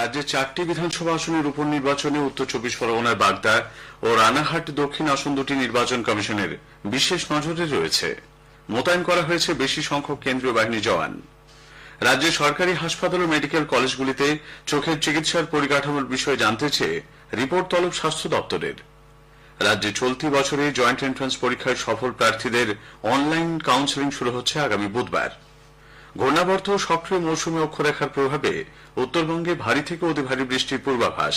রাজ্যের 4টি বিধানসভা আসনের উপনির্বাচনে উত্তর 24 পরগনার বাগদা ও রানাঘাট দক্ষিণ আসন দুটি নির্বাচন কমিশনের বিশেষ নজরে রয়েছে। মোতায়েন করা হয়েছে বেশি সংখ্যক কেন্দ্রীয় বাহিনী জওয়ান। রাজ্যের সরকারি হাসপাতাল ও মেডিকেল কলেজগুলিতে চোখের চিকিৎসার পরিকাঠামোর বিষয়ে জানতে চেয়ে রিপোর্ট তলব স্বাস্থ্য দপ্তরের। রাজ্যে চলতি বছরে জয়েন্ট এন্ট্রান্স পরীক্ষায় সফল প্রার্থীদের অনলাইন কাউন্সেলিং শুরু হচ্ছে আগামী বুধবার। ঘূর্ণাবর্ত সক্রিয় মৌসুমী অক্ষরেখার প্রভাবে উত্তরবঙ্গে ভারী থেকে অতি ভারী বৃষ্টির পূর্বাভাস।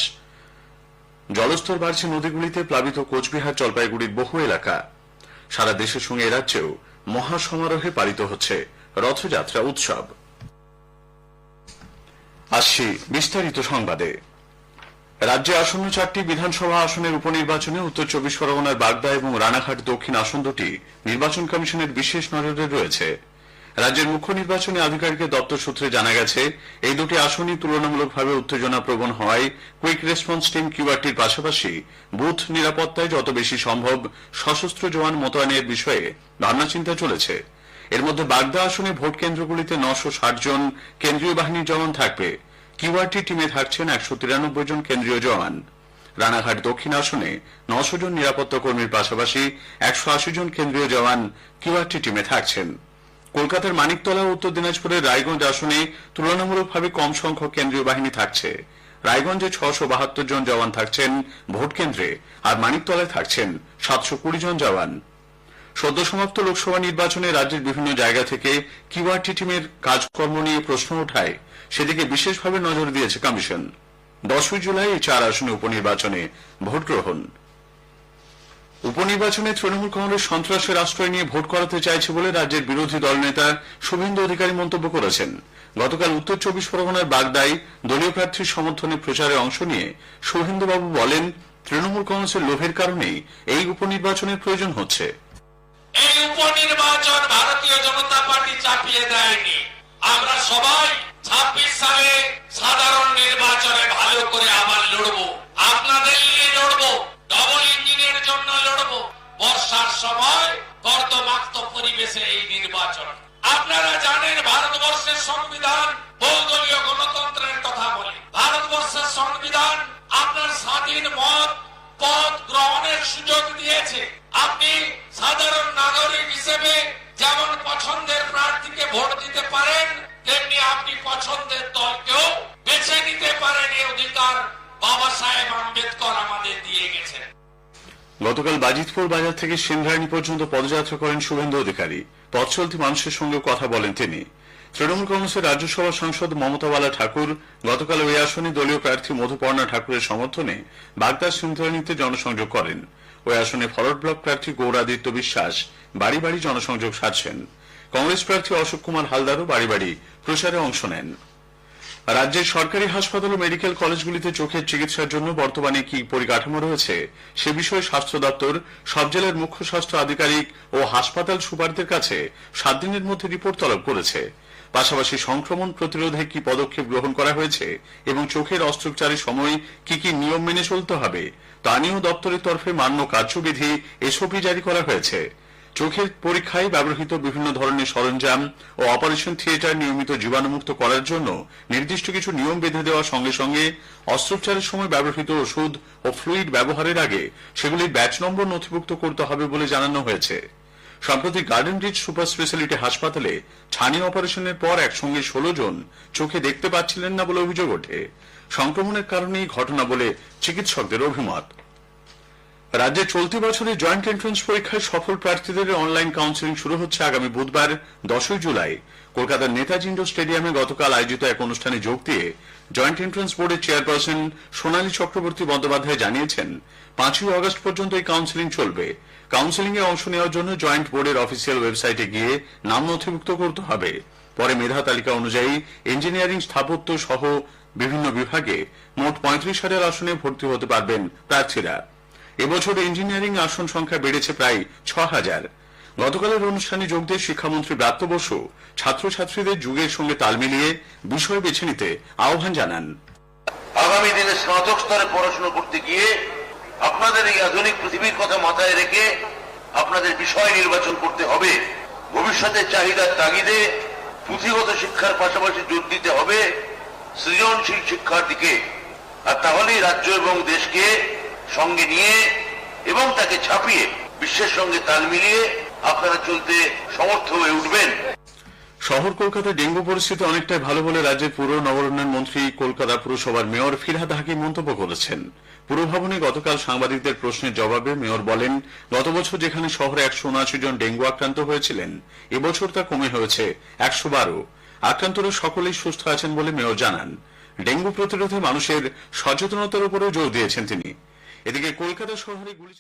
জলস্তর বাড়ছে নদীগুলিতে, প্লাবিত কোচবিহার জলপাইগুড়ির বহু এলাকা। সারা দেশের সঙ্গে এরাজ্যেও মহাসমারোহে পালিত হচ্ছে রথযাত্রা উৎসব। আসছি বিস্তারিত সংবাদে। রাজ্যে আসন্ন 4টি বিধানসভা আসনের উপনির্বাচনে উত্তর 24 পরগনার বাগদা এবং রানাঘাট দক্ষিণ আসন দুটি নির্বাচন কমিশনের বিশেষ নজরে রয়েছে। রাজ্যের মুখ্য নির্বাচনী আধিকারিকের দপ্তর সূত্রে জানা গেছে, এই দুটি আসনই তুলনামূলকভাবে উত্তেজনাপ্রবণ হওয়ায় কুইক রেসপন্স টিম কিউআরটির পাশাপাশি বুথ নিরাপত্তায় যত বেশি সম্ভব সশস্ত্র জওয়ান মোতায়েনের বিষয়ে ভাবনাচিন্তা চলেছে। এর মধ্যে বাগদা আসনে ভোট কেন্দ্রগুলিতে 960 জন কেন্দ্রীয় বাহিনীর জওয়ান থাকবে। কিউআরটি টিমে থাকছেন 193 জন কেন্দ্রীয় জওয়ান। রানাঘাট দক্ষিণ আসনে 900 জন নিরাপত্তা কর্মীর পাশাপাশি 180 জন কেন্দ্রীয় জওয়ান কিউআরটি টিমে থাকছেন। কলকাতার মানিকতলা ও উত্তর দিনাজপুরের রায়গঞ্জ আসনে তুলনামূলকভাবে কম সংখ্যক কেন্দ্রীয় বাহিনী থাকছে। রায়গঞ্জে 672 জন জওয়ান থাকছেন ভোট কেন্দ্রে, আর মানিকতলায় থাকছেন 720 জন জওয়ান। সদ্য সমাপ্ত লোকসভা নির্বাচনে রাজ্যের বিভিন্ন জায়গা থেকে কিউআরটি টিমের কাজকর্ম নিয়ে প্রশ্ন ওঠায় সেদিকে বিশেষভাবে নজর দিয়েছে কমিশন। 10 জুলাই এই 4 আসনে উপনির্বাচনে ভোট গ্রহণ। উপনির্বাচনে তৃণমূল কংগ্রেস সন্ত্রাসের আশ্রয় নিয়ে ভোট করাতে চাইছে বলে রাজ্যের বিরোধী দলনেতা শুভেন্দু অধিকারী মন্তব্য করেছেন। গতকাল উত্তর 24 পরগনার বাগদায় দলীয় প্রার্থীর সমর্থনে প্রচারে অংশ নিয়ে শুভেন্দুবাবু বলেন, তৃণমূল কংগ্রেসের লোভের কারণেই এই উপনির্বাচনের প্রয়োজন হচ্ছে। এই উপনির্বাচন ভারতীয় জনতা পার্টি চাপিয়ে দেয়নি। আমরা সবাই 26 সালে সাধারণ নির্বাচনে ভালো করে আবার লড়বো, আপনাদের নিয়ে লড়বো, ডবল ইঞ্জিনের জন্য লড়বো। বর্ষার সময় কর্দমাক্ত পরিবেশে এই নির্বাচন। আপনারা জানেন ভারতবর্ষের সংবিধান বহুদলীয় গণতন্ত্রের কথা বলে। ভারতবর্ষের সংবিধান আপনার স্বাধীন মত পদ গ্রহণের সুযোগ দিয়েছে। আপনি সাধারণ নাগরিক হিসেবে যেমন পছন্দের প্রার্থীকে ভোট দিতে পারেন, তেমনি আপনি পছন্দের দলকেও বেছে নিতে পারেন। এই অধিকার বাবা সাহেব আম্বেদকর আমাদের দিয়ে গেছেন। গতকাল বাজিতপুর বাজার থেকে সিন্ধ্রায়ণী পর্যন্ত পদযাত্রা করেন শুভেন্দু অধিকারী। পথ চলতি মানুষের সঙ্গে কথা বলেন তিনি। তৃণমূল কংগ্রেসের রাজ্যসভা সাংসদ মমতা বালা ঠাকুর গতকাল ওই আসনে দলীয় প্রার্থী মধুপর্ণা ঠাকুরের সমর্থনে বাগদা সিন্ধ্রায়ণীতে জনসংযোগ করেন। ওই আসনে ফরওয়ার্ড ব্লক প্রার্থী গৌরাদিত্য বিশ্বাস বাড়ি বাড়ি জনসংযোগ সারছেন। কংগ্রেস প্রার্থী অশোক কুমার হালদারও বাড়ি বাড়ি প্রচারে অংশ নেন। রাজ্যের সরকারি হাসপাতাল ও মেডিকেল কলেজগুলিতে চোখের চিকিৎসার জন্য বর্তমানে কি পরিকাঠামো রয়েছে সে বিষয়ে স্বাস্থ্য দপ্তর সব জেলার মুখ্য স্বাস্থ্য আধিকারিক ও হাসপাতাল সুপারদের কাছে 7 দিনের মধ্যে রিপোর্ট তলব করেছে। পাশাপাশি সংক্রমণ প্রতিরোধে কি পদক্ষেপ গ্রহণ করা হয়েছে এবং চোখের অস্ত্রোপচারের সময় কি কি নিয়ম মেনে চলতে হবে তা নিয়েও দপ্তরের তরফে মান্য কার্যবিধি এসওপি জারি করা হয়েছে। চোখের পরীক্ষায় ব্যবহৃত বিভিন্ন ধরনের সরঞ্জাম ও অপারেশন থিয়েটার নিয়মিত জীবাণুমুক্ত করার জন্য নির্দিষ্ট কিছু নিয়ম বেঁধে দেওয়ার সঙ্গে সঙ্গে অস্ত্রোপচারের সময় ব্যবহৃত ওষুধ ও ফ্লুইড ব্যবহারের আগে সেগুলির ব্যাচ নম্বর নথিভুক্ত করতে হবে বলে জানানো হয়েছে। সম্প্রতি গার্ডেন রিচ সুপার স্পেশালিটি হাসপাতালে ছানি অপারেশনের পর একসঙ্গে 16 জন চোখে দেখতে পাচ্ছিলেন না বলে অভিযোগ ওঠে। সংক্রমণের কারণেই ঘটনা বলে চিকিৎসকদের অভিমত। রাজ্যে চলতি বছরে জয়েন্ট এন্ট্রান্স পরীক্ষায় সফল প্রার্থীদের অনলাইন কাউন্সেলিং শুরু হচ্ছে আগামী বুধবার 10 জুলাই। কলকাতার নেতাজি ইন্ডোর স্টেডিয়ামে গতকাল আয়োজিত এক অনুষ্ঠানে যোগ দিয়ে জয়েন্ট এন্ট্রান্স বোর্ডের চেয়ারপারসন সোনালী চক্রবর্তী বন্দ্যোপাধ্যায় জানিয়েছেন, 5 আগস্ট পর্যন্ত এই কাউন্সেলিং চলবে। কাউন্সেলিং এ অংশ নেওয়ার জন্য জয়েন্ট বোর্ডের অফিসিয়াল ওয়েবসাইটে গিয়ে নাম নথিভুক্ত করতে হবে। পরে মেধা তালিকা অনুযায়ী ইঞ্জিনিয়ারিং, স্থাপত্য সহ বিভিন্ন বিভাগে মোট 35,000 আসনে ভর্তি হতে পারবেন প্রার্থীরা। এবছর ইঞ্জিনিয়ারিং আসন সংখ্যা বেড়েছে প্রায় 6,000। গতকালের অনুষ্ঠানে যোগ দিয়ে শিক্ষামন্ত্রী ব্রাত্য বসু ছাত্রছাত্রীদের যুগের সঙ্গে তাল মিলিয়ে বিষয় বেছে নিতে আহ্বান জানান। আগামী দিনে স্নাতক স্তরে পড়াশোনা করতে গিয়ে আপনাদের এই আধুনিক পৃথিবীর কথা মাথায় রেখে আপনাদের বিষয় নির্বাচন করতে হবে। ভবিষ্যতের চাহিদার তাগিদে পুঁথিগত শিক্ষার পাশাপাশি জোর দিতে হবে সৃজনশীল শিক্ষার দিকে। আর তাহলেই রাজ্য এবং দেশকে সঙ্গে নিয়ে এবং তাকে ছাপিয়ে বিশ্বের সঙ্গে তাল মিলিয়ে আপনারা চলতে সমর্থ হয়ে উঠবেন। শহর কলকাতায় ডেঙ্গু পরিস্থিতি অনেকটাই ভালো বলে রাজ্যের পুর নগরোন্নয়ন মন্ত্রী কলকাতা পুরসভার মেয়র ফিরহাদ হাকিম মন্তব্য করেছেন। পুরভবনে গতকাল সাংবাদিকদের প্রশ্নের জবাবে মেয়র বলেন, গত বছর যেখানে শহরে 179 জন ডেঙ্গু আক্রান্ত হয়েছিলেন, এবছর তা কমে হয়েছে 112। আক্রান্তরা সকলেই সুস্থ আছেন বলে মেয়র জানান। ডেঙ্গু প্রতিরোধে মানুষের সচেতনতার উপরেও জোর দিয়েছেন তিনি। এদিকে কলকাতা শহরে গুলি